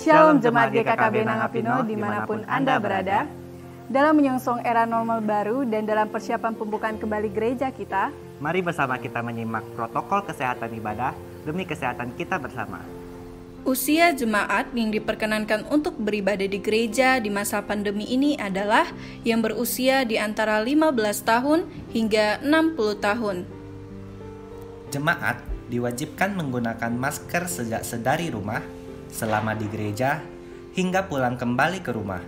Shalom Jemaat GKKB Nangapino dimanapun Anda berada. Dalam menyongsong era normal baru dan dalam persiapan pembukaan kembali gereja kita, mari bersama kita menyimak protokol kesehatan ibadah demi kesehatan kita bersama. Usia jemaat yang diperkenankan untuk beribadah di gereja di masa pandemi ini adalah yang berusia di antara 15 tahun hingga 60 tahun. Jemaat diwajibkan menggunakan masker sejak sedari rumah, selama di gereja, hingga pulang kembali ke rumah.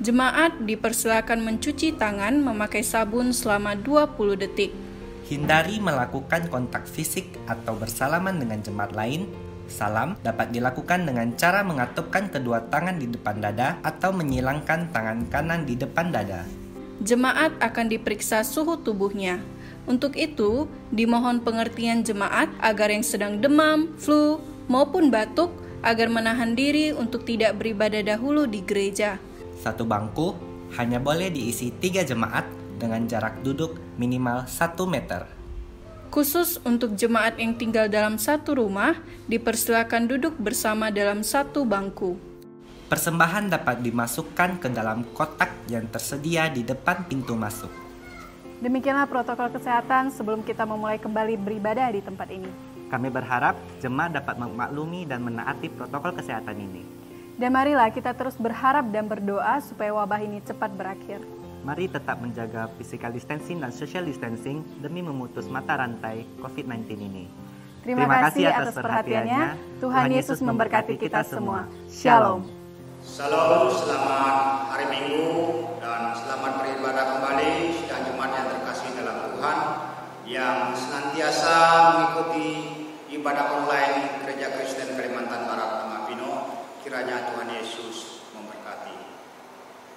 Jemaat dipersilakan mencuci tangan memakai sabun selama 20 detik. Hindari melakukan kontak fisik atau bersalaman dengan jemaat lain. Salam dapat dilakukan dengan cara mengatupkan kedua tangan di depan dada atau menyilangkan tangan kanan di depan dada. Jemaat akan diperiksa suhu tubuhnya. Untuk itu, dimohon pengertian jemaat agar yang sedang demam, flu, maupun batuk agar menahan diri untuk tidak beribadah dahulu di gereja. Satu bangku hanya boleh diisi 3 jemaat dengan jarak duduk minimal 1 meter. Khusus untuk jemaat yang tinggal dalam satu rumah, dipersilakan duduk bersama dalam satu bangku. Persembahan dapat dimasukkan ke dalam kotak yang tersedia di depan pintu masuk. Demikianlah protokol kesehatan sebelum kita memulai kembali beribadah di tempat ini. Kami berharap jemaat dapat memaklumi dan menaati protokol kesehatan ini. Dan marilah kita terus berharap dan berdoa supaya wabah ini cepat berakhir. Mari tetap menjaga physical distancing dan social distancing demi memutus mata rantai COVID-19 ini. Terima kasih atas perhatiannya. Tuhan Yesus memberkati kita semua. Shalom. Shalom, selamat hari Minggu dan selamat beribadah kembali sidang jemaat yang terkasih dalam Tuhan yang senantiasa mengikuti ibadah online Gereja Kristen Kalimantan Barat Nangapino. Kiranya Tuhan Yesus memberkati.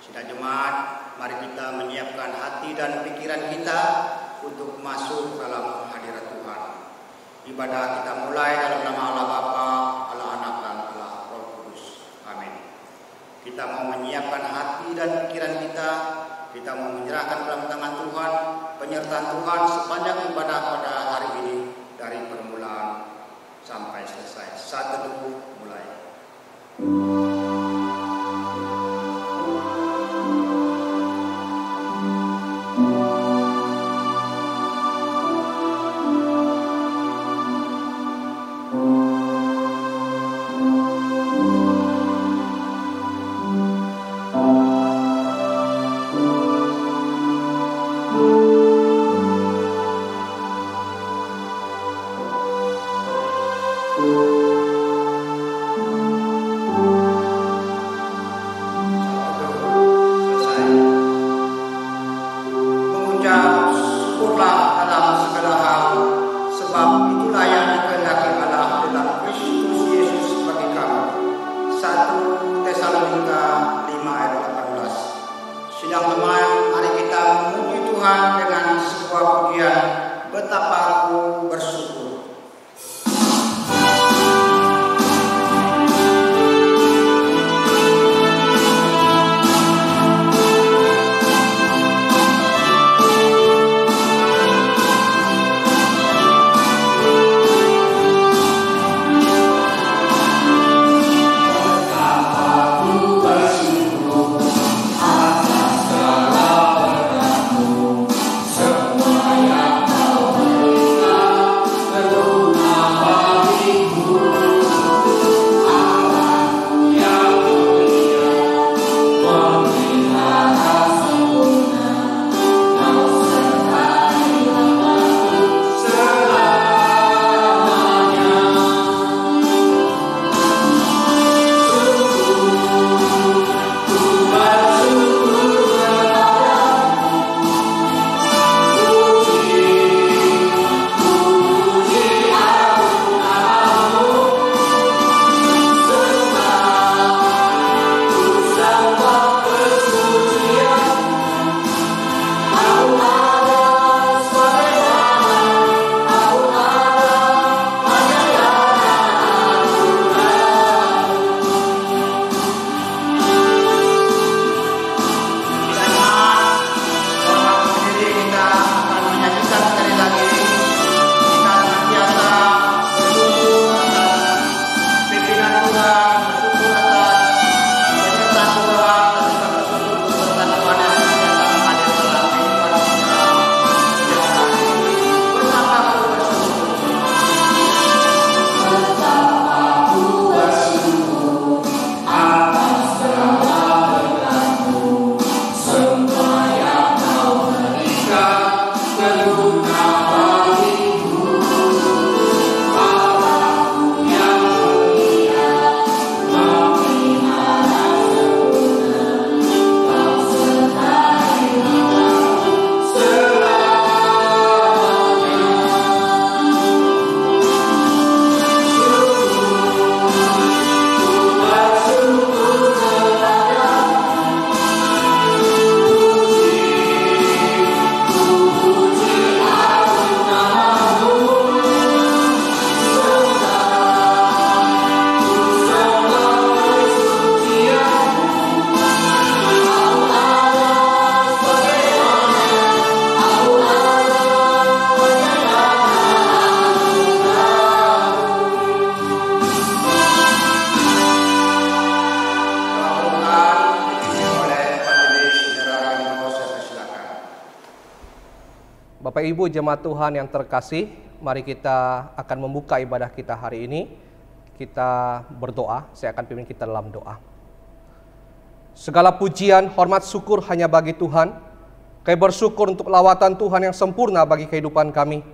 Sidang jemaat, mari kita menyiapkan hati dan pikiran kita untuk masuk dalam hadirat Tuhan. Ibadah kita mulai dalam nama Allah Bapa, Allah Anak dan Allah Roh Kudus. Amin. Kita mau menyiapkan hati dan pikiran kita mau menyerahkan dalam tangan Tuhan, penyertaan Tuhan sepanjang ibadah pada hari ini dari permulaan sampai selesai. 1, 2, mulai. Betapa aku bersyukur. Bapak Ibu jemaat Tuhan yang terkasih, mari kita akan membuka ibadah kita hari ini. Kita berdoa, saya akan pimpin kita dalam doa. Segala pujian, hormat, syukur hanya bagi Tuhan. Kami bersyukur untuk lawatan Tuhan yang sempurna bagi kehidupan kami.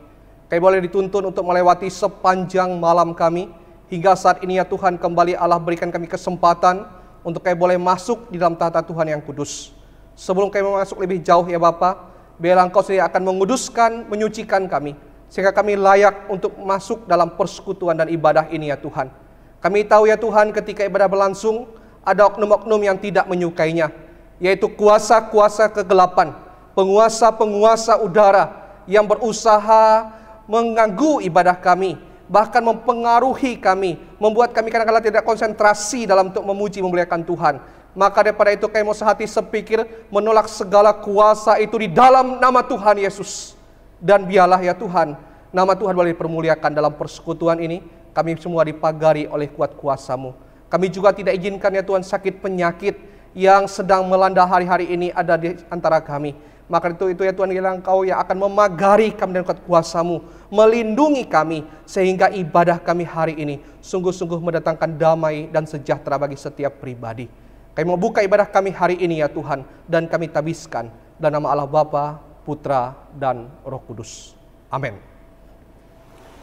Kami boleh dituntun untuk melewati sepanjang malam kami. Hingga saat ini ya Tuhan, kembali Allah berikan kami kesempatan untuk kami boleh masuk di dalam tahta Tuhan yang kudus. Sebelum kami masuk lebih jauh ya Bapa, biarlah Engkau sendiri akan menguduskan, menyucikan kami, sehingga kami layak untuk masuk dalam persekutuan dan ibadah ini ya Tuhan. Kami tahu ya Tuhan, ketika ibadah berlangsung, ada oknum-oknum yang tidak menyukainya, yaitu kuasa-kuasa kegelapan, penguasa-penguasa udara yang berusaha mengganggu ibadah kami, bahkan mempengaruhi kami, membuat kami kadang-kadang tidak konsentrasi dalam untuk memuji memuliakan Tuhan. Maka daripada itu kami mau sehati sepikir menolak segala kuasa itu di dalam nama Tuhan Yesus. Dan biarlah ya Tuhan, nama Tuhan boleh dipermuliakan dalam persekutuan ini. Kami semua dipagari oleh kuat kuasa-Mu. Kami juga tidak izinkan ya Tuhan sakit penyakit yang sedang melanda hari-hari ini ada di antara kami. Maka itu ya Tuhan, Engkau yang akan memagari kami dengan kuat kuasa-Mu, melindungi kami, sehingga ibadah kami hari ini sungguh-sungguh mendatangkan damai dan sejahtera bagi setiap pribadi. Kami mau buka ibadah kami hari ini ya Tuhan, dan kami tabiskan dalam nama Allah Bapa, Putra, dan Roh Kudus. Amin.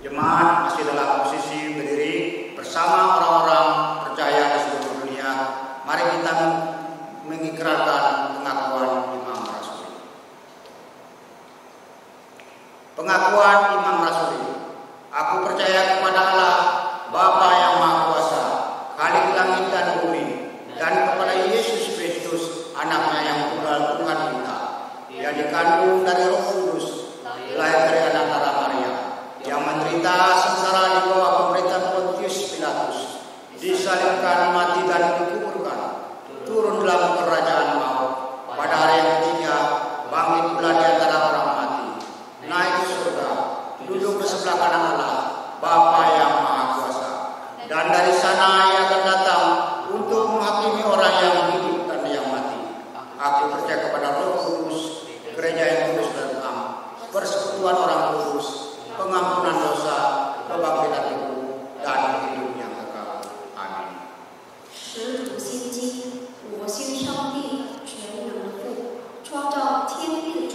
Jemaat masih dalam posisi berdiri bersama orang-orang percaya di seluruh dunia. Mari kita mengikrarkan pengakuan Imam Rasuli. Pengakuan Imam Rasuli. Aku percaya kepada Allah, Bapa yang Maha Kuasa, Khalik langit dan bumi, dan kepada Yesus Kristus, anaknya yang tunggal Tuhan kita, yang dikandung dari Roh Kudus, lahir dari anak darah Maria, yang menderita sengsara di bawah pemerintahan Pontius Pilatus, disalibkan, mati dan dikuburkan, turun dalam kerajaan maut, pada hari yang ketiga bangkit pula di antara orang mati, naik ke surga, duduk di sebelah kanan Allah, Bapa yang Maha Kuasa, dan dari sana Ia akan datang untuk menghakimi orang yang hidup dan yang mati. Aku percaya kepada Roh Kudus, gereja yang kudus dan am, persekutuan orang kudus, pengampunan dosa, kebangkitan tubuh, dan hidup yang kekal. Amin. 使徒信经，我信上帝全能的父，创造天地的主。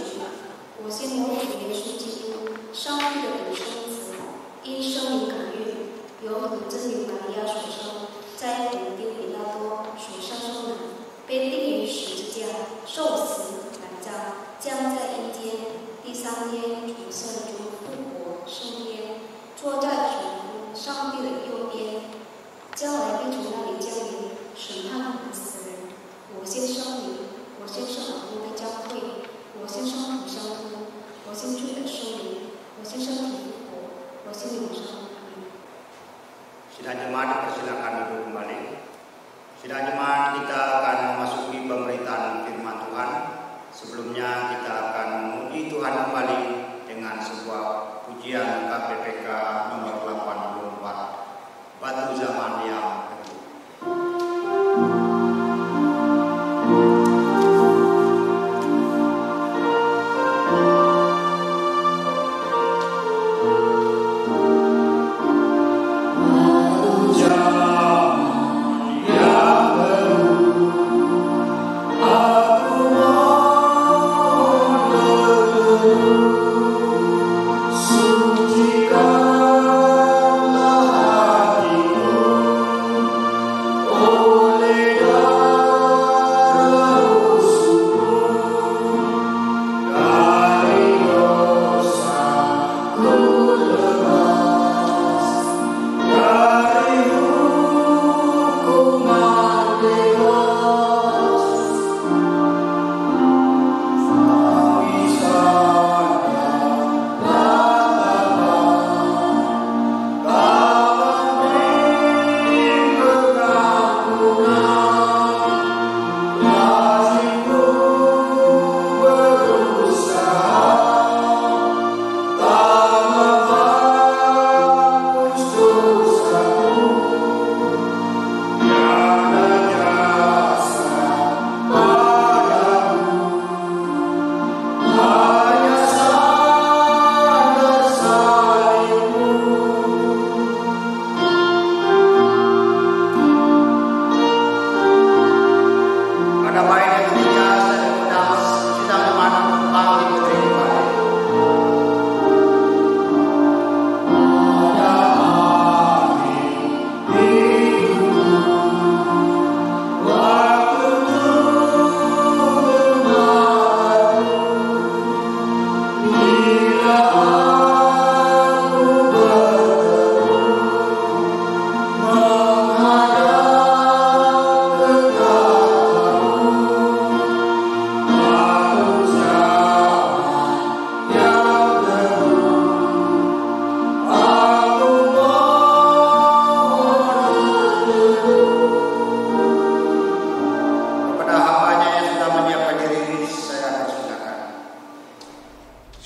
我信我主耶稣基督，上帝的独生子，因圣灵感孕，由童贞女玛利亚所生，在本丁比拉多所生生的，被钉于十字架，受死，埋葬，将在阴间，第三天从圣中复活升天，坐在主上帝的右边，将来并从那里降临审判活死人。我信圣灵，我信圣老公的教会，我信圣徒相通，我信主的圣灵，我信身体复活，我信永生。 Sidang jemaat dipersilakan duduk kembali. Sidang jemaat, kita akan memasuki pemberitaan firman Tuhan. Sebelumnya kita akan memuji Tuhan kembali dengan sebuah pujian KPPK nomor 84, Batu Zaman yang Teguh. Sucikanlah hatiku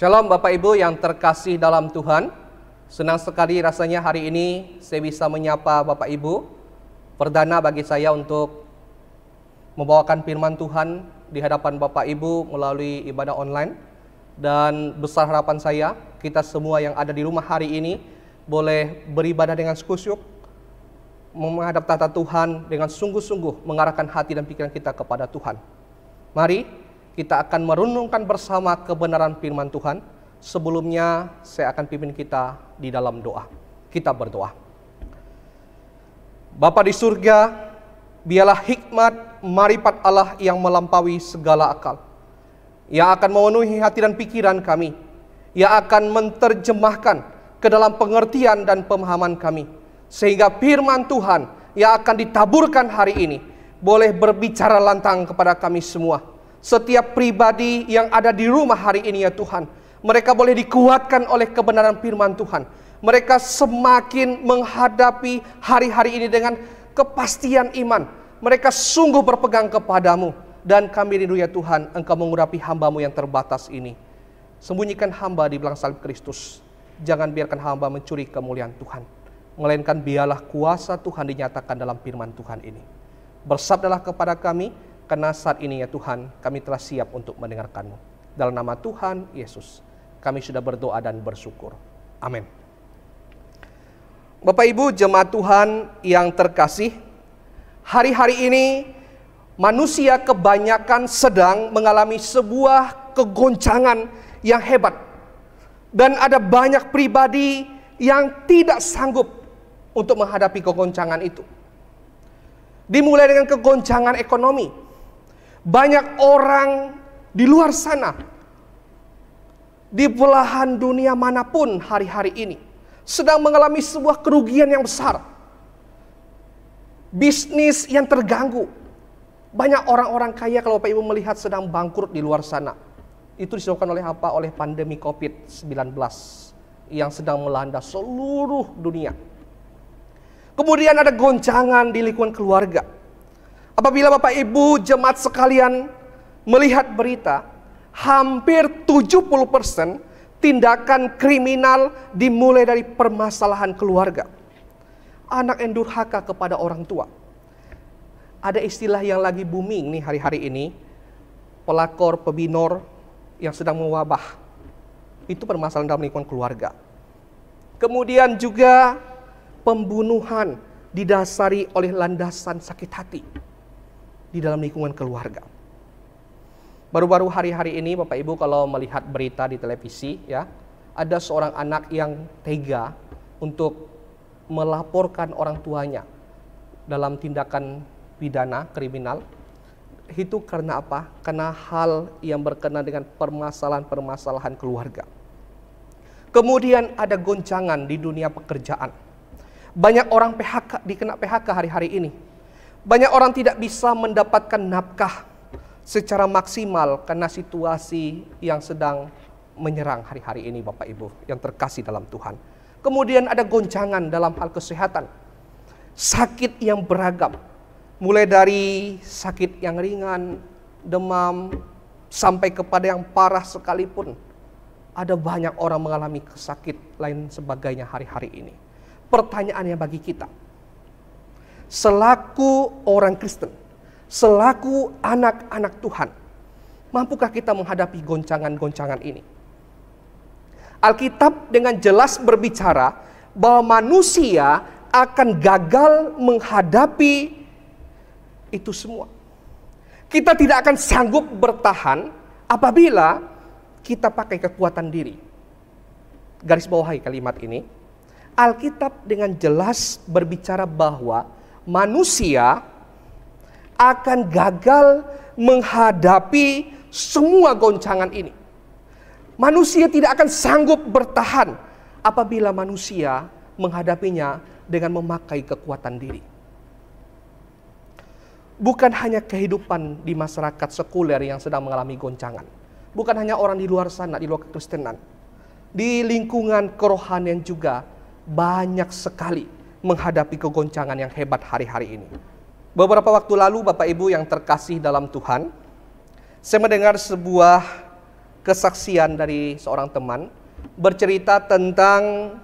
Shalom Bapak Ibu yang terkasih dalam Tuhan. Senang sekali rasanya hari ini saya bisa menyapa Bapak Ibu. Perdana bagi saya untuk membawakan firman Tuhan di hadapan Bapak Ibu melalui ibadah online. Dan besar harapan saya, kita semua yang ada di rumah hari ini boleh beribadah dengan khusyuk, menghadap tata Tuhan dengan sungguh-sungguh, mengarahkan hati dan pikiran kita kepada Tuhan. Mari kita akan merenungkan bersama kebenaran firman Tuhan. Sebelumnya saya akan pimpin kita di dalam doa. Kita berdoa. Bapa di surga, biarlah hikmat marifat Allah yang melampaui segala akal, yang akan memenuhi hati dan pikiran kami, yang akan menerjemahkan ke dalam pengertian dan pemahaman kami, sehingga firman Tuhan yang akan ditaburkan hari ini boleh berbicara lantang kepada kami semua. Setiap pribadi yang ada di rumah hari ini ya Tuhan, mereka boleh dikuatkan oleh kebenaran firman Tuhan. Mereka semakin menghadapi hari-hari ini dengan kepastian iman. Mereka sungguh berpegang kepadamu. Dan kami rindu ya Tuhan, Engkau mengurapi hamba-Mu yang terbatas ini. Sembunyikan hamba di belakang salib Kristus. Jangan biarkan hamba mencuri kemuliaan Tuhan, melainkan biarlah kuasa Tuhan dinyatakan dalam firman Tuhan ini. Bersabdalah kepada kami, karena saat ini ya Tuhan, kami telah siap untuk mendengarkan-Mu. Dalam nama Tuhan Yesus, kami sudah berdoa dan bersyukur. Amin. Bapak Ibu jemaat Tuhan yang terkasih, hari-hari ini manusia kebanyakan sedang mengalami sebuah kegoncangan yang hebat. Dan ada banyak pribadi yang tidak sanggup untuk menghadapi kegoncangan itu. Dimulai dengan kegoncangan ekonomi. Banyak orang di luar sana, di belahan dunia manapun hari-hari ini, sedang mengalami sebuah kerugian yang besar. Bisnis yang terganggu. Banyak orang-orang kaya kalau Bapak Ibu melihat sedang bangkrut di luar sana. Itu disebabkan oleh apa? Oleh pandemi COVID-19 yang sedang melanda seluruh dunia. Kemudian ada goncangan di lingkungan keluarga. Apabila Bapak Ibu jemaat sekalian melihat berita, hampir 70% tindakan kriminal dimulai dari permasalahan keluarga. Anak yang durhaka kepada orang tua. Ada istilah yang lagi booming nih hari-hari ini, pelakor, pebinor yang sedang mewabah. Itu permasalahan dalam lingkungan keluarga. Kemudian juga pembunuhan didasari oleh landasan sakit hati di dalam lingkungan keluarga. Baru-baru hari-hari ini Bapak Ibu kalau melihat berita di televisi ya, ada seorang anak yang tega untuk melaporkan orang tuanya dalam tindakan pidana kriminal. Itu karena apa? Karena hal yang berkenaan dengan permasalahan-permasalahan keluarga. Kemudian ada goncangan di dunia pekerjaan. Banyak orang dikena PHK hari-hari ini. Banyak orang tidak bisa mendapatkan nafkah secara maksimal karena situasi yang sedang menyerang hari-hari ini Bapak Ibu yang terkasih dalam Tuhan. Kemudian ada goncangan dalam hal kesehatan. Sakit yang beragam. Mulai dari sakit yang ringan, demam, sampai kepada yang parah sekalipun. Ada banyak orang mengalami sakit lain sebagainya hari-hari ini. Pertanyaannya bagi kita, selaku orang Kristen, selaku anak-anak Tuhan, mampukah kita menghadapi goncangan-goncangan ini? Alkitab dengan jelas berbicara bahwa manusia akan gagal menghadapi itu semua. Kita tidak akan sanggup bertahan apabila kita pakai kekuatan diri. Garis bawahi kalimat ini. Alkitab dengan jelas berbicara bahwa manusia akan gagal menghadapi semua goncangan ini. Manusia tidak akan sanggup bertahan apabila manusia menghadapinya dengan memakai kekuatan diri. Bukan hanya kehidupan di masyarakat sekuler yang sedang mengalami goncangan. Bukan hanya orang di luar sana, di luar kekristenan. Di lingkungan kerohanian juga banyak sekali menghadapi kegoncangan yang hebat hari-hari ini. Beberapa waktu lalu Bapak Ibu yang terkasih dalam Tuhan, saya mendengar sebuah kesaksian dari seorang teman bercerita tentang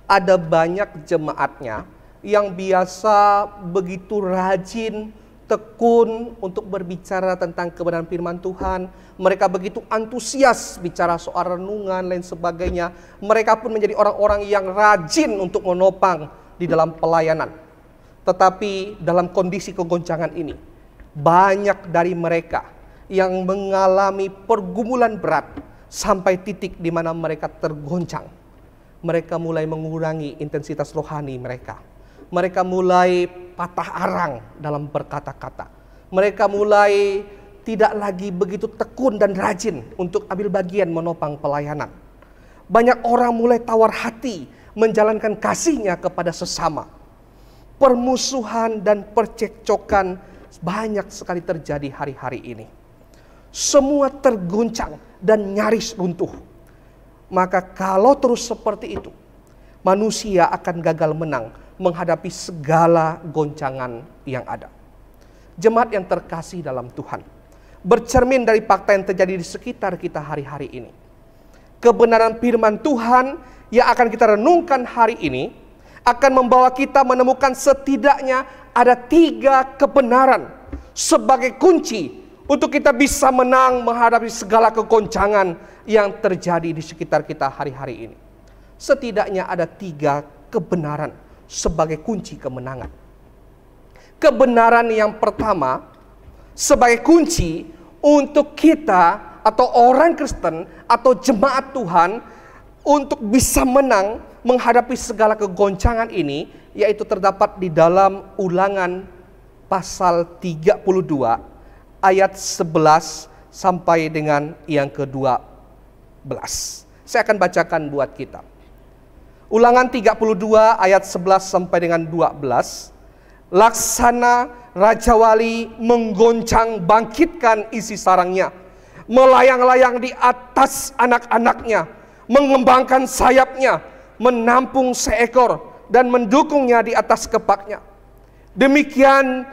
ada banyak jemaatnya yang biasa begitu rajin, tekun untuk berbicara tentang kebenaran firman Tuhan. Mereka begitu antusias bicara soal renungan lain sebagainya. Mereka pun menjadi orang-orang yang rajin untuk menopang di dalam pelayanan. Tetapi dalam kondisi kegoncangan ini, banyak dari mereka yang mengalami pergumulan berat sampai titik di mana mereka tergoncang. Mereka mulai mengurangi intensitas rohani mereka. Mereka mulai patah arang dalam berkata-kata. Mereka mulai tidak lagi begitu tekun dan rajin untuk ambil bagian menopang pelayanan. Banyak orang mulai tawar hati menjalankan kasihnya kepada sesama. Permusuhan dan percekcokan banyak sekali terjadi hari-hari ini. Semua terguncang dan nyaris runtuh. Maka kalau terus seperti itu, manusia akan gagal menang menghadapi segala goncangan yang ada. Jemaat yang terkasih dalam Tuhan, bercermin dari fakta yang terjadi di sekitar kita hari-hari ini. Kebenaran firman Tuhan yang akan kita renungkan hari ini akan membawa kita menemukan setidaknya ada 3 kebenaran sebagai kunci untuk kita bisa menang menghadapi segala kegoncangan yang terjadi di sekitar kita hari-hari ini. Setidaknya ada 3 kebenaran sebagai kunci kemenangan. Kebenaran yang pertama sebagai kunci untuk kita atau orang Kristen atau jemaat Tuhan untuk bisa menang menghadapi segala kegoncangan ini, yaitu terdapat di dalam Ulangan pasal 32 ayat 11 sampai dengan yang ke-12. Saya akan bacakan buat kita. Ulangan 32 ayat 11 sampai dengan 12. Laksana Raja Wali menggoncang bangkitkan isi sarangnya, melayang-layang di atas anak-anaknya, mengembangkan sayapnya, menampung seekor dan mendukungnya di atas kepaknya. Demikian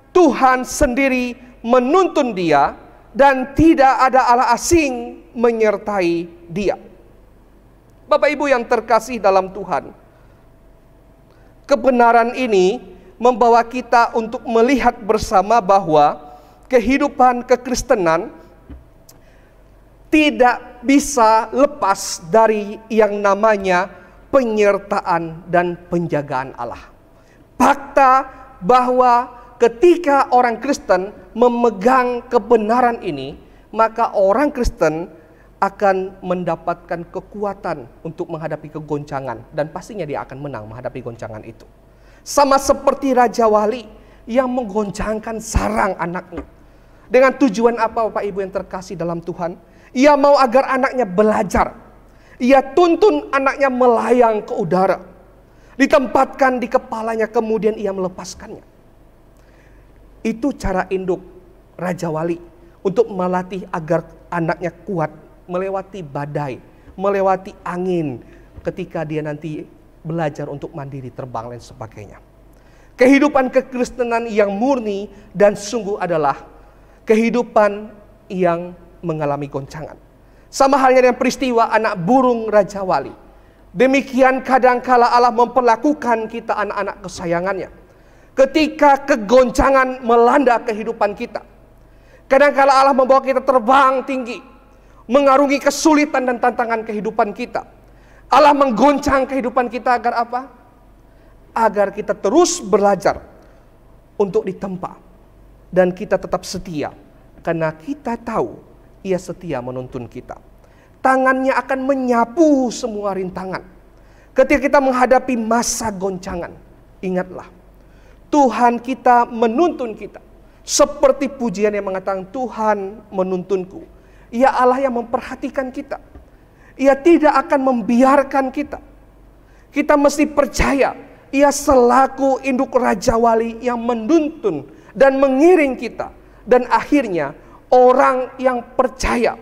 Tuhan sendiri menuntun dia dan tidak ada Allah asing menyertai dia. Bapak Ibu yang terkasih dalam Tuhan, kebenaran ini membawa kita untuk melihat bersama bahwa kehidupan kekristenan tidak bisa lepas dari yang namanya penyertaan dan penjagaan Allah. Fakta bahwa ketika orang Kristen memegang kebenaran ini, maka orang Kristen akan mendapatkan kekuatan untuk menghadapi kegoncangan, dan pastinya dia akan menang menghadapi goncangan itu. Sama seperti Raja Wali yang menggoncangkan sarang anaknya. Dengan tujuan apa, Bapak Ibu yang terkasih dalam Tuhan? Ia mau agar anaknya belajar. Ia tuntun anaknya melayang ke udara. Ditempatkan di kepalanya, kemudian ia melepaskannya. Itu cara induk Raja Wali untuk melatih agar anaknya kuat melewati badai, melewati angin ketika dia nanti belajar untuk mandiri terbang dan sebagainya. Kehidupan kekristenan yang murni dan sungguh adalah kehidupan yang mengalami goncangan. Sama halnya dengan peristiwa anak burung Raja Wali. Demikian kadangkala Allah memperlakukan kita anak-anak kesayangannya. Ketika kegoncangan melanda kehidupan kita, kadangkala Allah membawa kita terbang tinggi, mengarungi kesulitan dan tantangan kehidupan kita. Allah menggoncang kehidupan kita agar apa? Agar kita terus belajar untuk ditempa. Dan kita tetap setia. Karena kita tahu Ia setia menuntun kita. Tangannya akan menyapu semua rintangan. Ketika kita menghadapi masa goncangan, ingatlah, Tuhan kita menuntun kita. Seperti pujian yang mengatakan, Tuhan menuntunku. Ia Allah yang memperhatikan kita. Ia tidak akan membiarkan kita. Kita mesti percaya, Ia selaku induk Raja Wali yang menuntun dan mengiring kita. Dan akhirnya orang yang percaya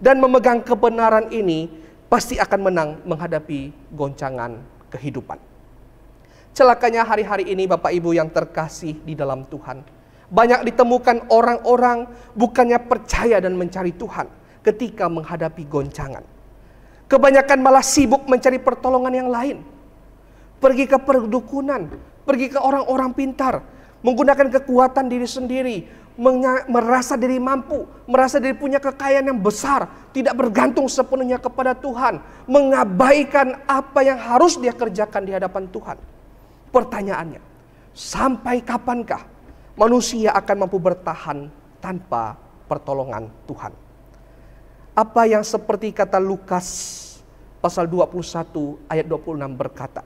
dan memegang kebenaran ini pasti akan menang menghadapi goncangan kehidupan. Celakanya hari-hari ini Bapak Ibu yang terkasih di dalam Tuhan, banyak ditemukan orang-orang bukannya percaya dan mencari Tuhan, ketika menghadapi goncangan. Kebanyakan malah sibuk mencari pertolongan yang lain. Pergi ke perdukunan, pergi ke orang-orang pintar, menggunakan kekuatan diri sendiri, merasa diri mampu, merasa diri punya kekayaan yang besar, tidak bergantung sepenuhnya kepada Tuhan, mengabaikan apa yang harus dia kerjakan di hadapan Tuhan. Pertanyaannya, sampai kapankah manusia akan mampu bertahan tanpa pertolongan Tuhan? Apa yang seperti kata Lukas pasal 21 ayat 26 berkata,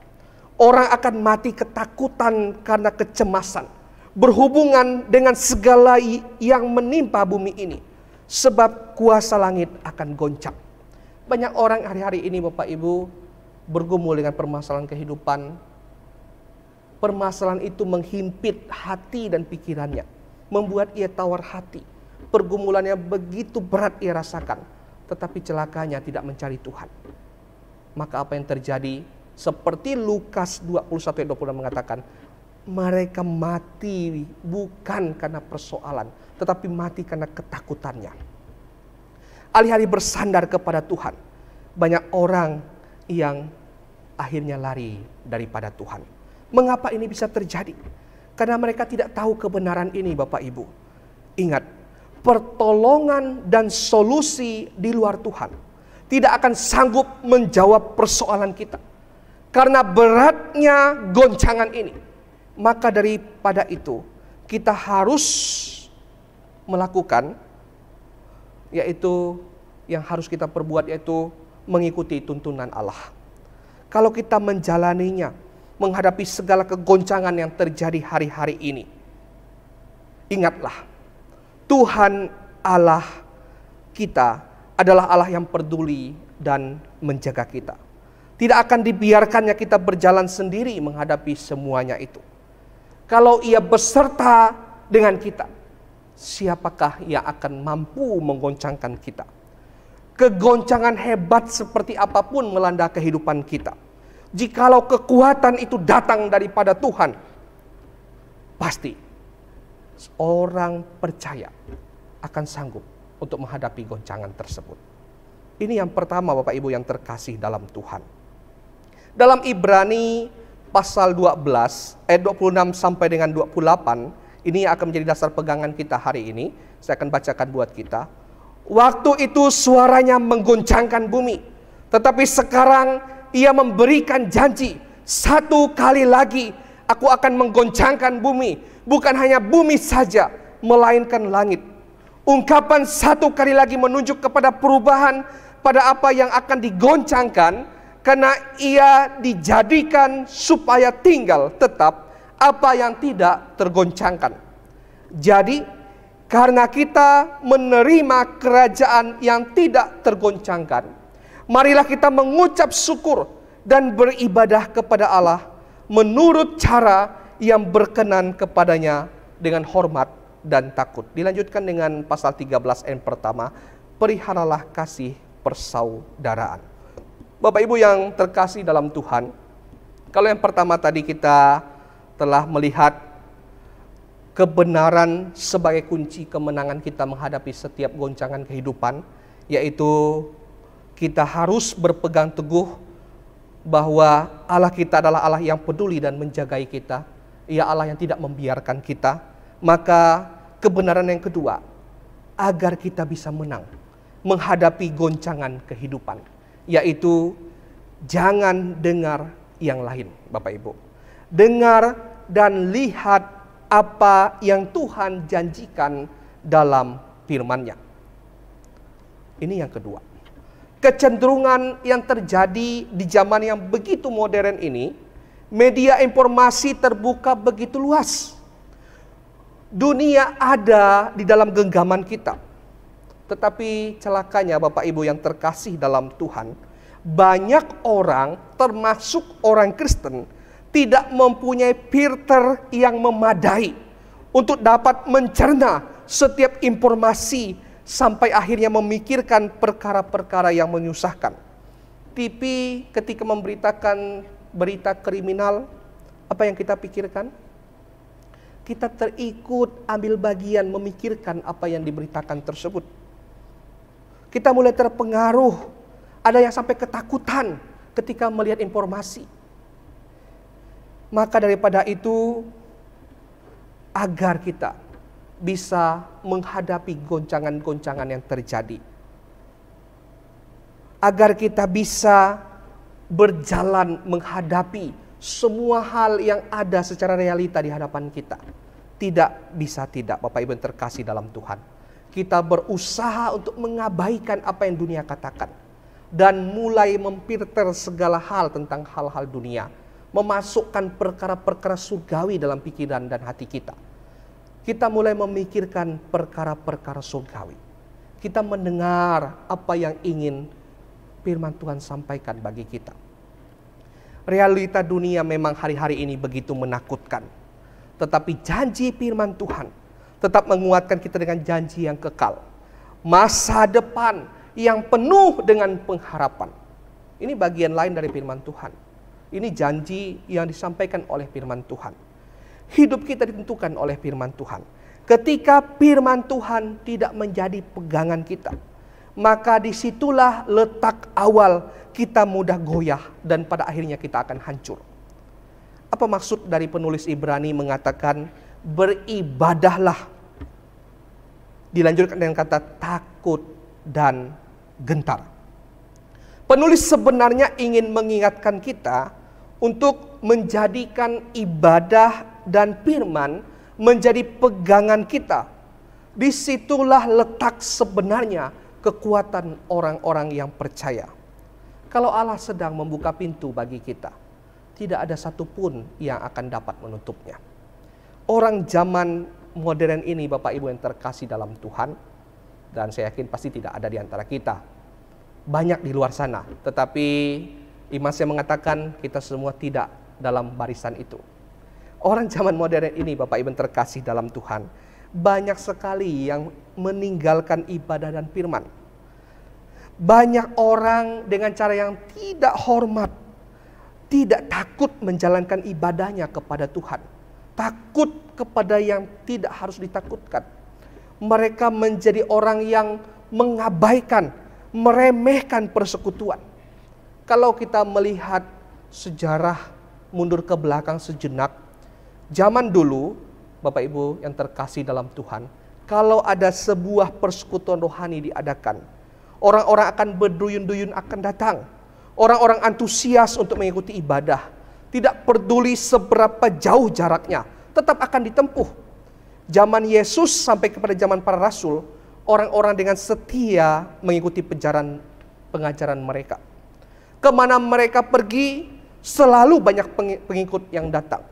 orang akan mati ketakutan karena kecemasan berhubungan dengan segala yang menimpa bumi ini, sebab kuasa langit akan goncang. Banyak orang hari-hari ini Bapak Ibu bergumul dengan permasalahan kehidupan. Permasalahan itu menghimpit hati dan pikirannya, membuat ia tawar hati. Pergumulannya begitu berat ia rasakan, tetapi celakanya tidak mencari Tuhan. Maka apa yang terjadi? Seperti Lukas 21 ayat 26 mengatakan, mereka mati bukan karena persoalan, tetapi mati karena ketakutannya. Alih-alih bersandar kepada Tuhan, banyak orang yang akhirnya lari daripada Tuhan. Mengapa ini bisa terjadi? Karena mereka tidak tahu kebenaran ini Bapak Ibu. Ingat, pertolongan dan solusi di luar Tuhan tidak akan sanggup menjawab persoalan kita. Karena beratnya goncangan ini, maka daripada itu kita harus melakukan, yaitu yang harus kita perbuat, yaitu mengikuti tuntunan Allah. Kalau kita menjalaninya, menghadapi segala kegoncangan yang terjadi hari-hari ini, ingatlah, Tuhan Allah kita adalah Allah yang peduli dan menjaga kita. Tidak akan dibiarkannya kita berjalan sendiri menghadapi semuanya itu. Kalau ia beserta dengan kita, siapakah yang akan mampu menggoncangkan kita? Kegoncangan hebat seperti apapun melanda kehidupan kita, jikalau kekuatan itu datang daripada Tuhan, pasti orang percaya akan sanggup untuk menghadapi goncangan tersebut. Ini yang pertama Bapak Ibu yang terkasih dalam Tuhan. Dalam Ibrani pasal 12 ayat 26 sampai dengan 28, ini akan menjadi dasar pegangan kita hari ini. Saya akan bacakan buat kita. Waktu itu suaranya menggoncangkan bumi, tetapi sekarang ia memberikan janji, satu kali lagi aku akan menggoncangkan bumi. Bukan hanya bumi saja, melainkan langit. Ungkapan satu kali lagi menunjuk kepada perubahan pada apa yang akan digoncangkan, karena ia dijadikan supaya tinggal tetap apa yang tidak tergoncangkan. Jadi, karena kita menerima kerajaan yang tidak tergoncangkan, marilah kita mengucap syukur dan beribadah kepada Allah menurut cara yang berkenan kepadanya dengan hormat dan takut. Dilanjutkan dengan pasal 13 ayat pertama, peliharalah kasih persaudaraan. Bapak Ibu yang terkasih dalam Tuhan, kalau yang pertama tadi kita telah melihat kebenaran sebagai kunci kemenangan kita menghadapi setiap goncangan kehidupan, yaitu kita harus berpegang teguh bahwa Allah kita adalah Allah yang peduli dan menjagai kita. Ia Allah yang tidak membiarkan kita. Maka kebenaran yang kedua, agar kita bisa menang menghadapi goncangan kehidupan, yaitu jangan dengar yang lain Bapak Ibu. Dengar dan lihat apa yang Tuhan janjikan dalam firman-Nya. Ini yang kedua. Kecenderungan yang terjadi di zaman yang begitu modern ini, media informasi terbuka begitu luas. Dunia ada di dalam genggaman kita. Tetapi celakanya Bapak Ibu yang terkasih dalam Tuhan, banyak orang termasuk orang Kristen tidak mempunyai filter yang memadai untuk dapat mencerna setiap informasi sampai akhirnya memikirkan perkara-perkara yang menyusahkan. TV ketika memberitakan berita kriminal, apa yang kita pikirkan? Kita terikut ambil bagian memikirkan apa yang diberitakan tersebut. Kita mulai terpengaruh. Ada yang sampai ketakutan ketika melihat informasi. Maka daripada itu, agar kita bisa menghadapi goncangan-goncangan yang terjadi, agar kita bisa berjalan menghadapi semua hal yang ada secara realita di hadapan kita. Tidak bisa tidak, Bapak Ibu yang terkasih dalam Tuhan. Kita berusaha untuk mengabaikan apa yang dunia katakan. Dan mulai memfilter segala hal tentang hal-hal dunia. Memasukkan perkara-perkara surgawi dalam pikiran dan hati kita. Kita mulai memikirkan perkara-perkara surgawi. Kita mendengar apa yang ingin firman Tuhan sampaikan bagi kita. Realita dunia memang hari-hari ini begitu menakutkan. Tetapi janji firman Tuhan tetap menguatkan kita dengan janji yang kekal. Masa depan yang penuh dengan pengharapan. Ini bagian lain dari firman Tuhan. Ini janji yang disampaikan oleh firman Tuhan. Hidup kita ditentukan oleh firman Tuhan. Ketika firman Tuhan tidak menjadi pegangan kita, maka disitulah letak awal kita mudah goyah dan pada akhirnya kita akan hancur. Apa maksud dari penulis Ibrani mengatakan beribadahlah? Dilanjutkan dengan kata takut dan gentar. Penulis sebenarnya ingin mengingatkan kita untuk menjadikan ibadah dan firman menjadi pegangan kita. Disitulah letak sebenarnya kekuatan orang-orang yang percaya. Kalau Allah sedang membuka pintu bagi kita, tidak ada satupun yang akan dapat menutupnya. Orang zaman modern ini, Bapak Ibu yang terkasih dalam Tuhan, dan saya yakin pasti tidak ada di antara kita. Banyak di luar sana, tetapi iman saya mengatakan kita semua tidak dalam barisan itu. Orang zaman modern ini, Bapak Ibu terkasih dalam Tuhan, banyak sekali yang meninggalkan ibadah dan firman. Banyak orang dengan cara yang tidak hormat, tidak takut menjalankan ibadahnya kepada Tuhan. Takut kepada yang tidak harus ditakutkan. Mereka menjadi orang yang mengabaikan, meremehkan persekutuan. Kalau kita melihat sejarah mundur ke belakang sejenak, zaman dulu, Bapak Ibu yang terkasih dalam Tuhan, kalau ada sebuah persekutuan rohani diadakan, orang-orang akan berduyun-duyun akan datang. Orang-orang antusias untuk mengikuti ibadah. Tidak peduli seberapa jauh jaraknya, tetap akan ditempuh. Zaman Yesus sampai kepada zaman para rasul, orang-orang dengan setia mengikuti pengajaran mereka. Kemana mereka pergi, selalu banyak pengikut yang datang.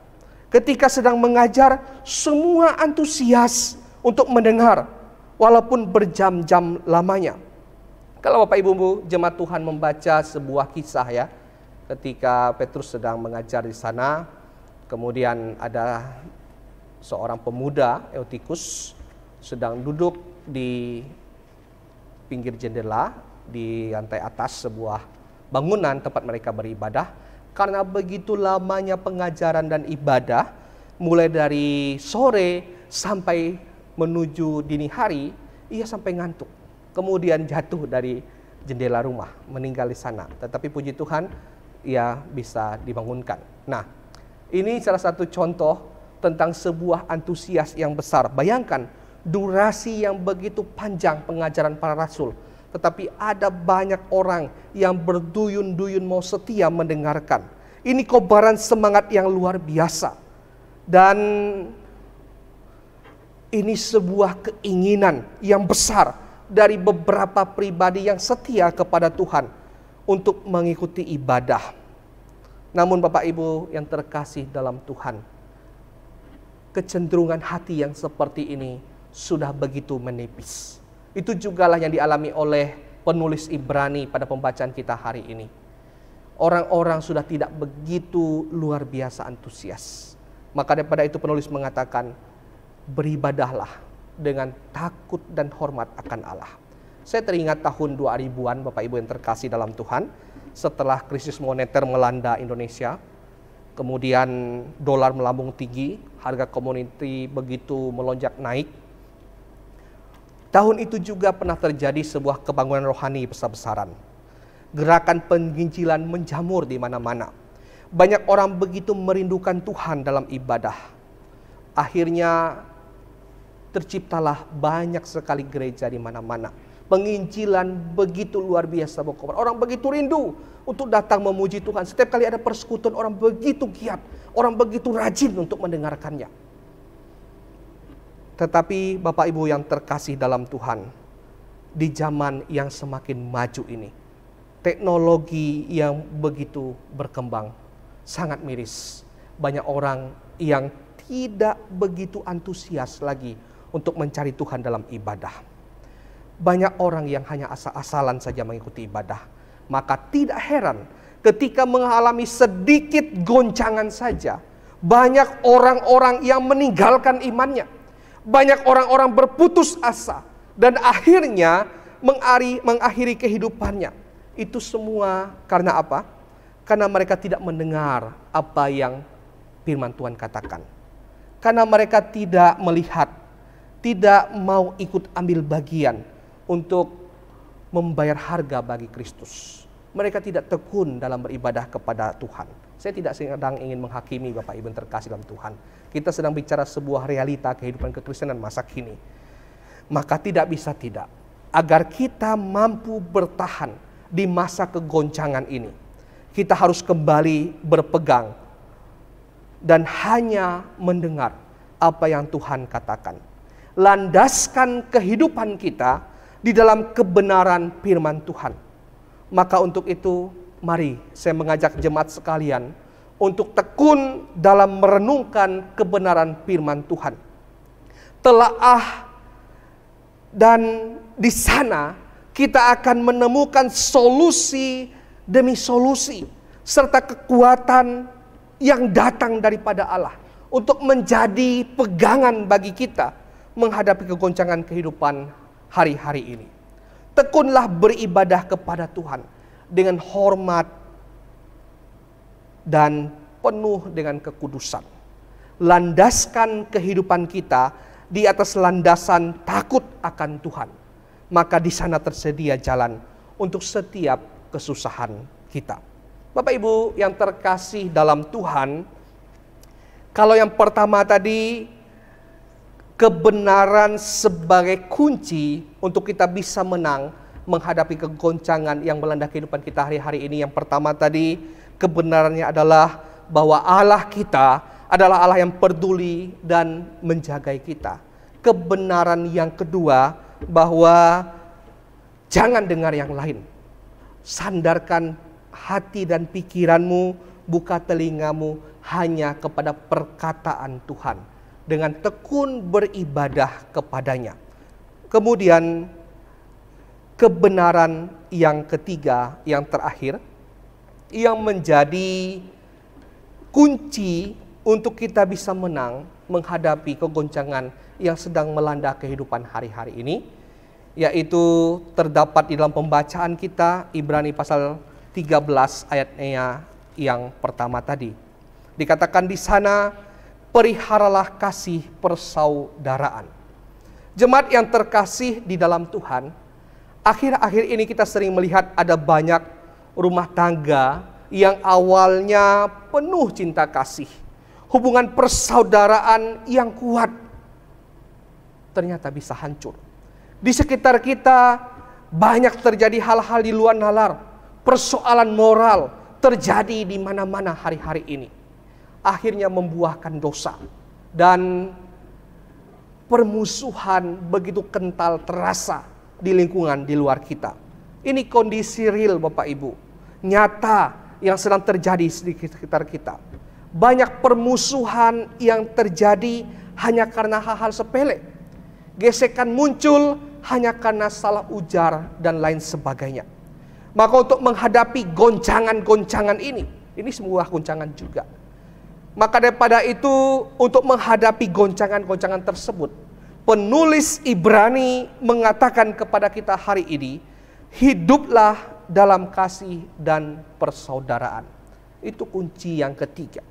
Ketika sedang mengajar, semua antusias untuk mendengar, walaupun berjam-jam lamanya. Kalau Bapak Ibu jemaat Tuhan membaca sebuah kisah ya, ketika Petrus sedang mengajar di sana, kemudian ada seorang pemuda, Eutikus, sedang duduk di pinggir jendela di lantai atas sebuah bangunan tempat mereka beribadah. Karena begitu lamanya pengajaran dan ibadah, mulai dari sore sampai menuju dini hari, ia sampai ngantuk. Kemudian jatuh dari jendela rumah, meninggal di sana. Tetapi puji Tuhan, ia bisa dibangunkan. Nah, ini salah satu contoh tentang sebuah antusias yang besar. Bayangkan, durasi yang begitu panjang pengajaran para rasul. Tetapi ada banyak orang yang berduyun-duyun mau setia mendengarkan. Ini kobaran semangat yang luar biasa. Dan ini sebuah keinginan yang besar dari beberapa pribadi yang setia kepada Tuhan untuk mengikuti ibadah. Namun Bapak Ibu yang terkasih dalam Tuhan, kecenderungan hati yang seperti ini sudah begitu menipis. Itu jugalah yang dialami oleh penulis Ibrani pada pembacaan kita hari ini. Orang-orang sudah tidak begitu luar biasa antusias. Maka daripada itu penulis mengatakan, beribadahlah dengan takut dan hormat akan Allah. Saya teringat tahun 2000-an Bapak Ibu yang terkasih dalam Tuhan, setelah krisis moneter melanda Indonesia, kemudian dolar melambung tinggi, harga komoditi begitu melonjak naik. Tahun itu juga pernah terjadi sebuah kebangunan rohani besar-besaran. Gerakan penginjilan menjamur di mana-mana. Banyak orang begitu merindukan Tuhan dalam ibadah. Akhirnya terciptalah banyak sekali gereja di mana-mana. Penginjilan begitu luar biasa berkobar. Orang begitu rindu untuk datang memuji Tuhan. Setiap kali ada persekutuan, orang begitu giat, orang begitu rajin untuk mendengarkannya. Tetapi Bapak Ibu yang terkasih dalam Tuhan, di zaman yang semakin maju ini, teknologi yang begitu berkembang sangat miris. Banyak orang yang tidak begitu antusias lagi untuk mencari Tuhan dalam ibadah. Banyak orang yang hanya asal-asalan saja mengikuti ibadah. Maka tidak heran ketika mengalami sedikit goncangan saja, banyak orang-orang yang meninggalkan imannya. Banyak orang-orang berputus asa dan akhirnya mengakhiri kehidupannya. Itu semua karena apa? Karena mereka tidak mendengar apa yang firman Tuhan katakan. Karena mereka tidak melihat, tidak mau ikut ambil bagian untuk membayar harga bagi Kristus. Mereka tidak tekun dalam beribadah kepada Tuhan. Saya tidak sedang ingin menghakimi Bapak Ibu terkasih dalam Tuhan. Kita sedang bicara sebuah realita kehidupan kekristenan masa kini. Maka tidak bisa tidak. Agar kita mampu bertahan di masa kegoncangan ini, kita harus kembali berpegang dan hanya mendengar apa yang Tuhan katakan. Landaskan kehidupan kita di dalam kebenaran firman Tuhan. Maka untuk itu, mari saya mengajak jemaat sekalian untuk tekun dalam merenungkan kebenaran firman Tuhan. Telaah, dan di sana kita akan menemukan solusi demi solusi serta kekuatan yang datang daripada Allah untuk menjadi pegangan bagi kita menghadapi kegoncangan kehidupan hari-hari ini. Tekunlah beribadah kepada Tuhan dengan hormat dan penuh dengan kekudusan. Landaskan kehidupan kita di atas landasan takut akan Tuhan. Maka di sana tersedia jalan untuk setiap kesusahan kita. Bapak Ibu yang terkasih dalam Tuhan, kalau yang pertama tadi, kebenaran sebagai kunci untuk kita bisa menang menghadapi kegoncangan yang melanda kehidupan kita hari-hari ini. Yang pertama tadi, kebenarannya adalah bahwa Allah kita adalah Allah yang peduli dan menjaga kita. Kebenaran yang kedua, bahwa jangan dengar yang lain. Sandarkan hati dan pikiranmu, buka telingamu hanya kepada perkataan Tuhan. Dengan tekun beribadah kepadanya. Kemudian kebenaran yang ketiga, yang terakhir, yang menjadi kunci untuk kita bisa menang menghadapi kegoncangan yang sedang melanda kehidupan hari-hari ini, yaitu terdapat di dalam pembacaan kita Ibrani pasal 13 ayatnya yang pertama tadi. Dikatakan di sana, peliharalah kasih persaudaraan. Jemaat yang terkasih di dalam Tuhan, akhir-akhir ini kita sering melihat ada banyak rumah tangga yang awalnya penuh cinta kasih, hubungan persaudaraan yang kuat, ternyata bisa hancur. Di sekitar kita banyak terjadi hal-hal di luar nalar, persoalan moral terjadi di mana-mana hari-hari ini. Akhirnya membuahkan dosa dan permusuhan begitu kental terasa di lingkungan di luar kita. Ini kondisi real Bapak Ibu, nyata yang sedang terjadi di sekitar kita. Banyak permusuhan yang terjadi hanya karena hal-hal sepele. Gesekan muncul hanya karena salah ujar dan lain sebagainya. Maka untuk menghadapi goncangan-goncangan ini sebuah goncangan juga. Maka daripada itu, untuk menghadapi goncangan-goncangan tersebut, penulis Ibrani mengatakan kepada kita hari ini, hiduplah dalam kasih dan persaudaraan. Itu kunci yang ketiga.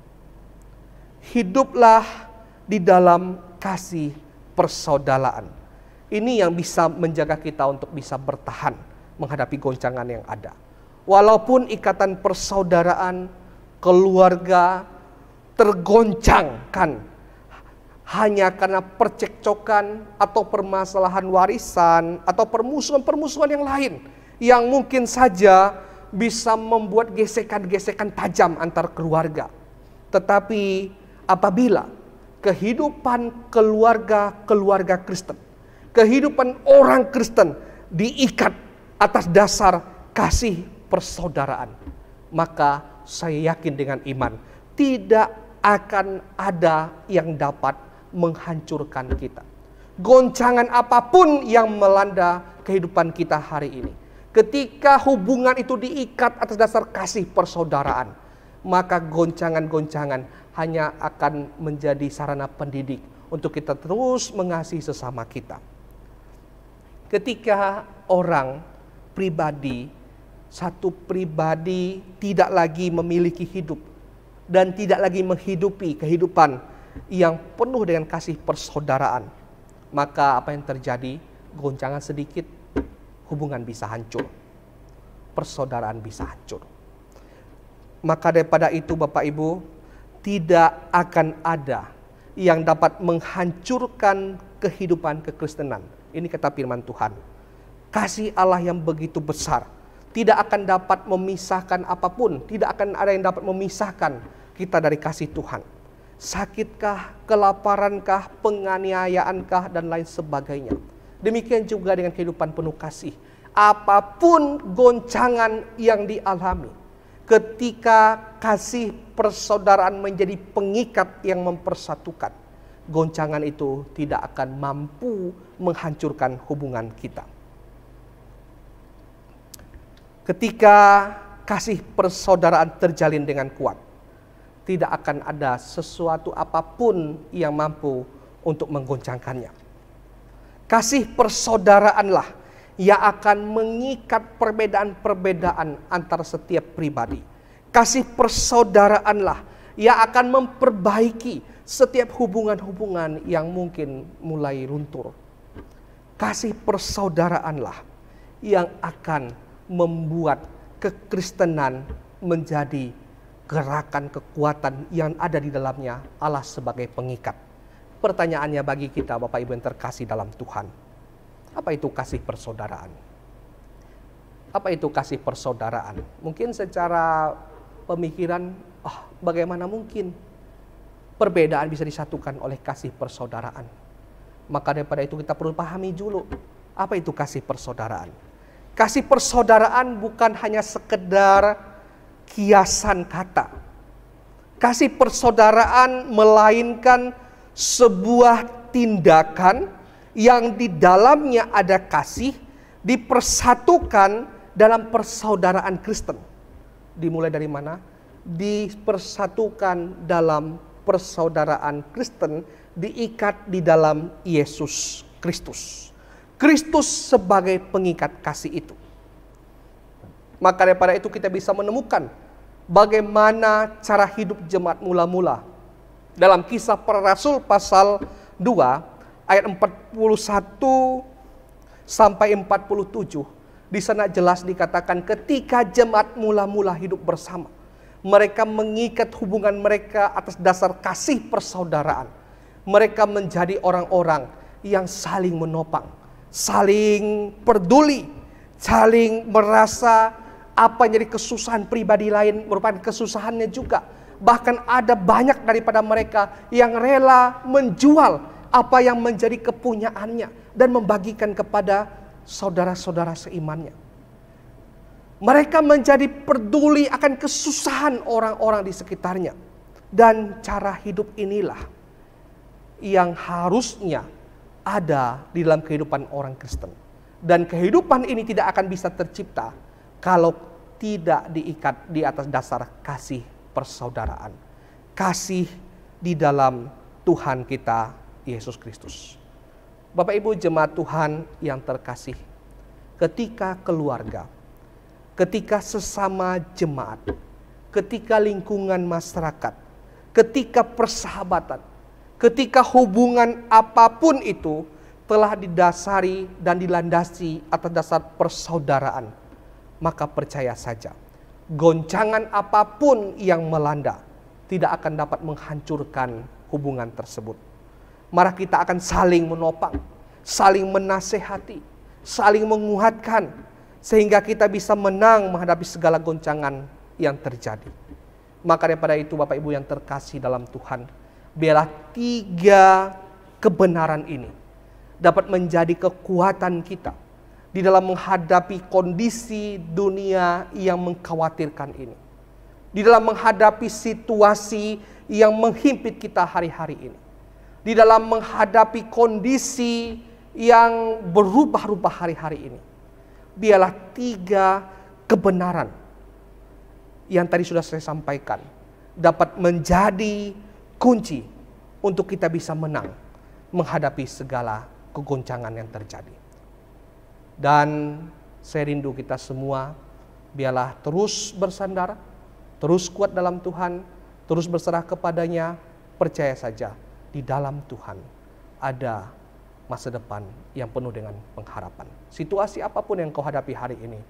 Hiduplah di dalam kasih persaudaraan. Ini yang bisa menjaga kita untuk bisa bertahan menghadapi goncangan yang ada. Walaupun ikatan persaudaraan, keluarga tergoncangkan hanya karena percekcokan atau permasalahan warisan atau permusuhan-permusuhan yang lain yang mungkin saja bisa membuat gesekan-gesekan tajam antar keluarga. Tetapi apabila kehidupan keluarga Kristen, kehidupan orang Kristen diikat atas dasar kasih persaudaraan, maka saya yakin dengan iman tidak akan ada yang dapat menghancurkan kita. Goncangan apapun yang melanda kehidupan kita hari ini, ketika hubungan itu diikat atas dasar kasih persaudaraan, maka goncangan-goncangan hanya akan menjadi sarana pendidik untuk kita terus mengasihi sesama kita. Ketika orang pribadi, satu pribadi tidak lagi memiliki hidup dan tidak lagi menghidupi kehidupan yang penuh dengan kasih persaudaraan, maka apa yang terjadi? Goncangan sedikit, hubungan bisa hancur, persaudaraan bisa hancur. Maka daripada itu Bapak Ibu, tidak akan ada yang dapat menghancurkan kehidupan kekristenan. Ini kata firman Tuhan. Kasih Allah yang begitu besar tidak akan dapat memisahkan apapun, tidak akan ada yang dapat memisahkan kita dari kasih Tuhan. Sakitkah, kelaparankah, penganiayaankah, dan lain sebagainya. Demikian juga dengan kehidupan penuh kasih. Apapun goncangan yang dialami, ketika kasih persaudaraan menjadi pengikat yang mempersatukan, goncangan itu tidak akan mampu menghancurkan hubungan kita. Ketika kasih persaudaraan terjalin dengan kuat, tidak akan ada sesuatu apapun yang mampu untuk menggoncangkannya. Kasih persaudaraanlah yang akan mengikat perbedaan-perbedaan antara setiap pribadi. Kasih persaudaraanlah yang akan memperbaiki setiap hubungan-hubungan yang mungkin mulai runtuh. Kasih persaudaraanlah yang akan membuat kekristenan menjadi gerakan kekuatan yang ada di dalamnya Allah sebagai pengikat. Pertanyaannya bagi kita Bapak Ibu yang terkasih dalam Tuhan, apa itu kasih persaudaraan? Apa itu kasih persaudaraan? Mungkin secara pemikiran, bagaimana mungkin perbedaan bisa disatukan oleh kasih persaudaraan? Maka daripada itu kita perlu pahami dulu, apa itu kasih persaudaraan? Kasih persaudaraan bukan hanya sekedar kiasan kata. Kasih persaudaraan melainkan sebuah tindakan yang di dalamnya ada kasih, dipersatukan dalam persaudaraan Kristen. Dimulai dari mana? Dipersatukan dalam persaudaraan Kristen, diikat di dalam Yesus Kristus. Kristus sebagai pengikat kasih itu. Maka daripada itu kita bisa menemukan bagaimana cara hidup jemaat mula-mula. Dalam Kisah Para Rasul pasal 2 ayat 41 sampai 47. Di sana jelas dikatakan ketika jemaat mula-mula hidup bersama, mereka mengikat hubungan mereka atas dasar kasih persaudaraan. Mereka menjadi orang-orang yang saling menopang, saling peduli, saling merasa apa yang jadi kesusahan pribadi lain merupakan kesusahannya juga. Bahkan ada banyak daripada mereka yang rela menjual apa yang menjadi kepunyaannya dan membagikan kepada saudara-saudara seimannya. Mereka menjadi peduli akan kesusahan orang-orang di sekitarnya. Dan cara hidup inilah yang harusnya ada di dalam kehidupan orang Kristen. Dan kehidupan ini tidak akan bisa tercipta kalau tidak diikat di atas dasar kasih persaudaraan. Kasih di dalam Tuhan kita Yesus Kristus. Bapak Ibu jemaat Tuhan yang terkasih, ketika keluarga, ketika sesama jemaat, ketika lingkungan masyarakat, ketika persahabatan, ketika hubungan apapun itu telah didasari dan dilandasi atas dasar persaudaraan, maka percaya saja, goncangan apapun yang melanda tidak akan dapat menghancurkan hubungan tersebut. Mari kita akan saling menopang, saling menasehati, saling menguatkan, sehingga kita bisa menang menghadapi segala goncangan yang terjadi. Maka daripada itu Bapak Ibu yang terkasih dalam Tuhan, biarlah 3 kebenaran ini dapat menjadi kekuatan kita di dalam menghadapi kondisi dunia yang mengkhawatirkan ini. Di dalam menghadapi situasi yang menghimpit kita hari-hari ini. Di dalam menghadapi kondisi yang berubah-ubah hari-hari ini. Biarlah 3 kebenaran yang tadi sudah saya sampaikan dapat menjadi kunci untuk kita bisa menang menghadapi segala kegoncangan yang terjadi. Dan saya rindu kita semua biarlah terus bersandar, terus kuat dalam Tuhan, terus berserah kepadanya. Percaya saja di dalam Tuhan ada masa depan yang penuh dengan pengharapan. Situasi apapun yang kau hadapi hari ini,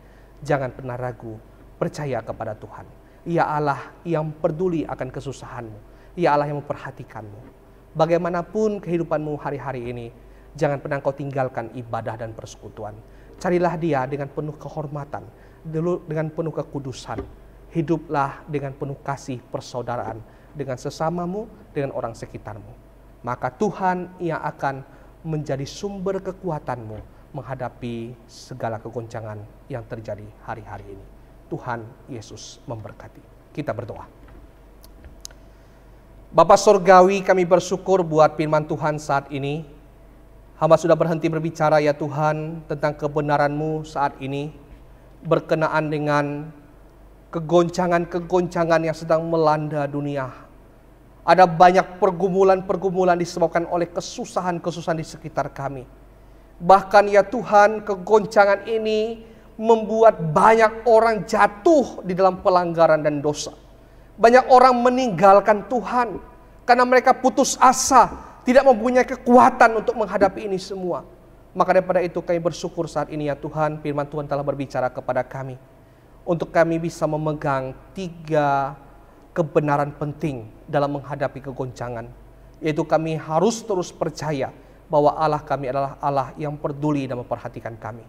jangan pernah ragu, percaya kepada Tuhan. Ia Allah yang peduli akan kesusahanmu. Ia Allah yang memperhatikanmu. Bagaimanapun kehidupanmu hari-hari ini, jangan pernah kau tinggalkan ibadah dan persekutuan. Carilah Dia dengan penuh kehormatan, dengan penuh kekudusan. Hiduplah dengan penuh kasih persaudaraan dengan sesamamu, dengan orang sekitarmu. Maka Tuhan yang akan menjadi sumber kekuatanmu menghadapi segala kegoncangan yang terjadi hari-hari ini. Tuhan Yesus memberkati. Kita berdoa. Bapa Surgawi, kami bersyukur buat firman Tuhan saat ini. Hamba sudah berhenti berbicara ya Tuhan tentang kebenaran-Mu saat ini berkenaan dengan kegoncangan-kegoncangan yang sedang melanda dunia. Ada banyak pergumulan-pergumulan disebabkan oleh kesusahan-kesusahan di sekitar kami. Bahkan ya Tuhan, kegoncangan ini membuat banyak orang jatuh di dalam pelanggaran dan dosa. Banyak orang meninggalkan Tuhan karena mereka putus asa, tidak mempunyai kekuatan untuk menghadapi ini semua. Maka daripada itu kami bersyukur saat ini ya Tuhan, firman Tuhan telah berbicara kepada kami. Untuk kami bisa memegang 3 kebenaran penting dalam menghadapi kegoncangan. Yaitu kami harus terus percaya bahwa Allah kami adalah Allah yang peduli dan memperhatikan kami.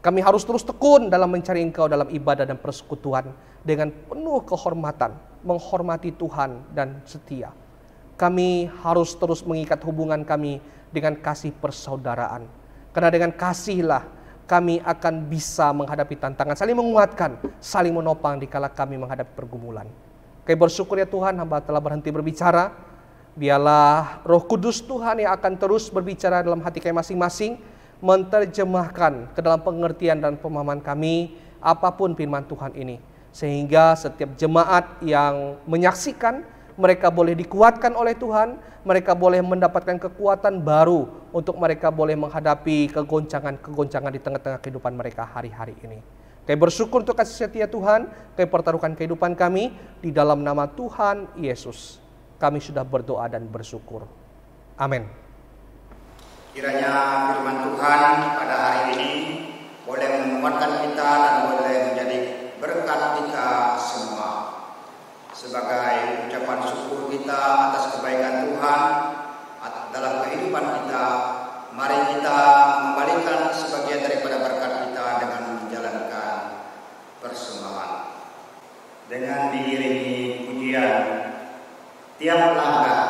Kami harus terus tekun dalam mencari Engkau dalam ibadah dan persekutuan dengan penuh kehormatan, menghormati Tuhan dan setia. Kami harus terus mengikat hubungan kami dengan kasih persaudaraan. Karena dengan kasihlah kami akan bisa menghadapi tantangan, saling menguatkan, saling menopang dikala kami menghadapi pergumulan. Kami bersyukur ya Tuhan, hamba telah berhenti berbicara. Biarlah Roh Kudus Tuhan yang akan terus berbicara dalam hati kami masing-masing, menerjemahkan ke dalam pengertian dan pemahaman kami apapun firman Tuhan ini. Sehingga setiap jemaat yang menyaksikan, mereka boleh dikuatkan oleh Tuhan, mereka boleh mendapatkan kekuatan baru untuk mereka boleh menghadapi kegoncangan-kegoncangan di tengah-tengah kehidupan mereka hari-hari ini. Kami bersyukur untuk kasih setia Tuhan, kami pertaruhkan kehidupan kami di dalam nama Tuhan Yesus. Kami sudah berdoa dan bersyukur. Amin. Kiranya firman Tuhan pada hari ini boleh menguatkan kita dan boleh menjadi berkat kita semua. Sebagai ucapan syukur kita atas kebaikan Tuhan dalam kehidupan kita, mari kita mengembalikan sebagian daripada berkat kita dengan menjalankan persembahan. Dengan diiringi pujian tiap langkah.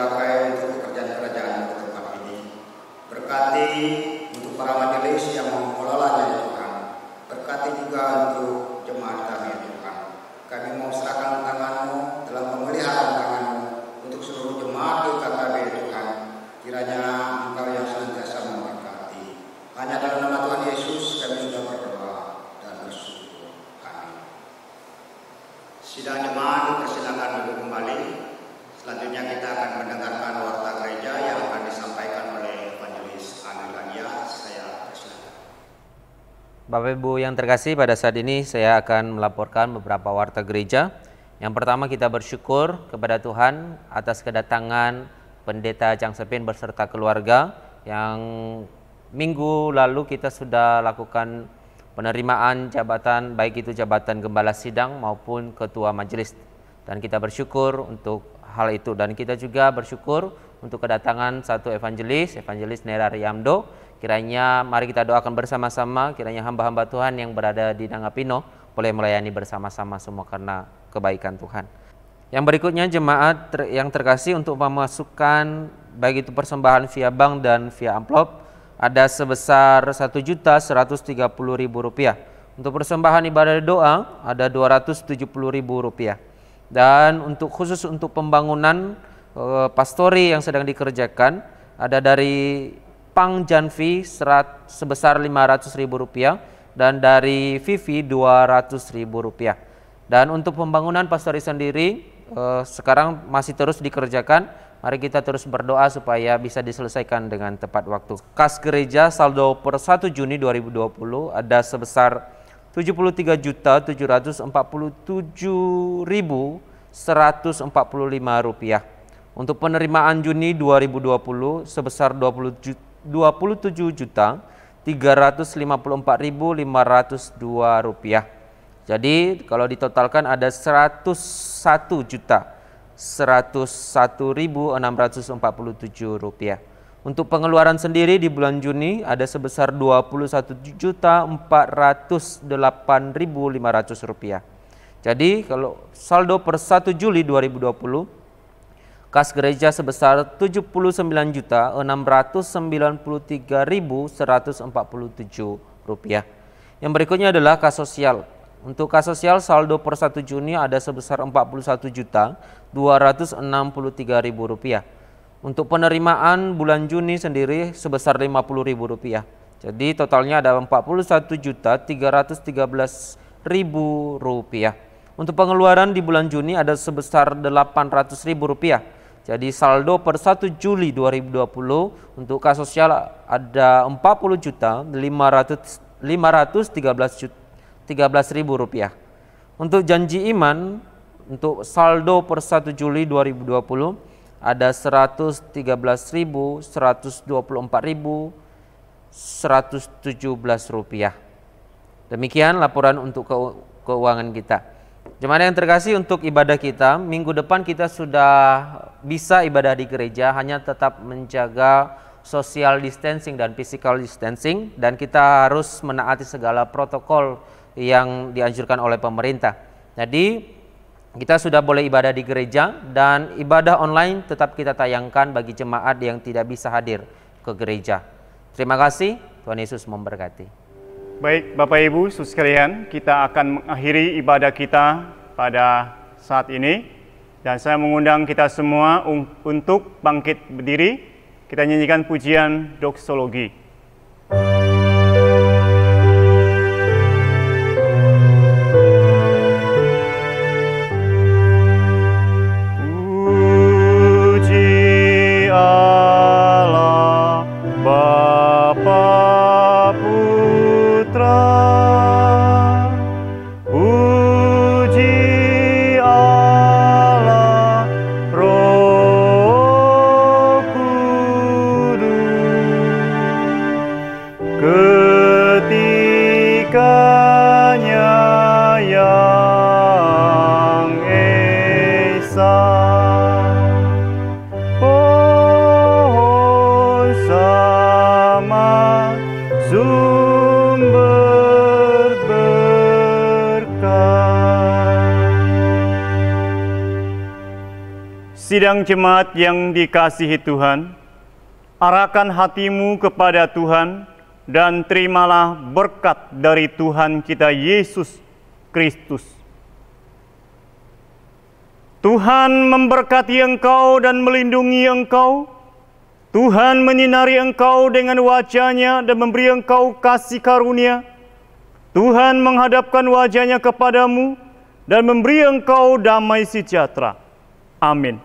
dipakai untuk pekerjaan kerajaan di tempat ini. Berkati untuk para majelis yang mengelolanya ya Tuhan. Berkati juga untuk jemaat kami ya Tuhan. Kami mau serahkan tangan-Mu dalam pemeliharaan tangan-Mu untuk seluruh jemaat GKKB ya Tuhan. Kiranya Engkau yang senantiasa memberkati. Hanya dalam nama Tuhan Yesus kami sudah berdoa dan bersyukur. Amin. Sidang jemaat dipersilakan duduk kembali. Selanjutnya kita akan mendengarkan warta gereja yang akan disampaikan oleh Evangelis Anilania. Saya persilakan. Bapak Ibu yang terkasih, pada saat ini saya akan melaporkan beberapa warta gereja. Yang pertama, kita bersyukur kepada Tuhan atas kedatangan Pendeta Chang Sepin beserta keluarga yang minggu lalu kita sudah lakukan penerimaan jabatan, baik itu jabatan gembala sidang maupun ketua majelis. Dan kita bersyukur untuk hal itu, dan kita juga bersyukur untuk kedatangan satu evangelis Nera Riamdo. Kiranya mari kita doakan bersama-sama, kiranya hamba-hamba Tuhan yang berada di Nangapino boleh melayani bersama-sama semua karena kebaikan Tuhan. Yang berikutnya, jemaat yang terkasih, untuk memasukkan baik itu persembahan via bank dan via amplop ada sebesar Rp1.130.000. Untuk persembahan ibadah doa ada Rp270.000. Dan khusus untuk pembangunan pastori yang sedang dikerjakan ada dari Pang Janvi sebesar Rp500.000 dan dari Vivi Rp200.000. Dan untuk pembangunan pastori sendiri sekarang masih terus dikerjakan. Mari kita terus berdoa supaya bisa diselesaikan dengan tepat waktu. Kas gereja saldo per 1 Juni 2020 ada sebesar Rp73.047.145. Untuk penerimaan Juni 2020 sebesar Rp27.354.502. Jadi kalau ditotalkan ada Rp101.101.647. Untuk pengeluaran sendiri di bulan Juni ada sebesar Rp21.408.500. Jadi kalau saldo per 1 Juli 2020, kas gereja sebesar Rp79.693.147. Yang berikutnya adalah kas sosial. Untuk kas sosial saldo per 1 Juni ada sebesar Rp41.263.000. Untuk penerimaan bulan Juni sendiri sebesar Rp50.000. Jadi totalnya ada Rp41.313.000. Untuk pengeluaran di bulan Juni ada sebesar Rp800.000. Jadi saldo per 1 Juli 2020 untuk kas sosial ada Rp40.513.000. Untuk janji iman untuk saldo per 1 Juli 2020 ada Rp113.124.117. Demikian laporan untuk keuangan kita. Jemaat yang terkasih, untuk ibadah kita minggu depan kita sudah bisa ibadah di gereja, hanya tetap menjaga social distancing dan physical distancing, dan kita harus menaati segala protokol yang dianjurkan oleh pemerintah. Jadi kita sudah boleh ibadah di gereja, dan ibadah online tetap kita tayangkan bagi jemaat yang tidak bisa hadir ke gereja. Terima kasih, Tuhan Yesus memberkati. Baik, Bapak Ibu sekalian, kita akan mengakhiri ibadah kita pada saat ini, dan saya mengundang kita semua untuk bangkit berdiri. Kita nyanyikan pujian doksologi. Puji Allah Bapa Putra, puji Allah Roh Kudus, Sidang jemaat yang dikasihi Tuhan, arahkan hatimu kepada Tuhan dan terimalah berkat dari Tuhan kita Yesus Kristus. Tuhan memberkati engkau dan melindungi engkau. Tuhan menyinari engkau dengan wajah-Nya dan memberi engkau kasih karunia. Tuhan menghadapkan wajah-Nya kepadamu dan memberi engkau damai sejahtera. Amin.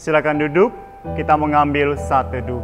Silakan duduk, kita mengambil saat teduh.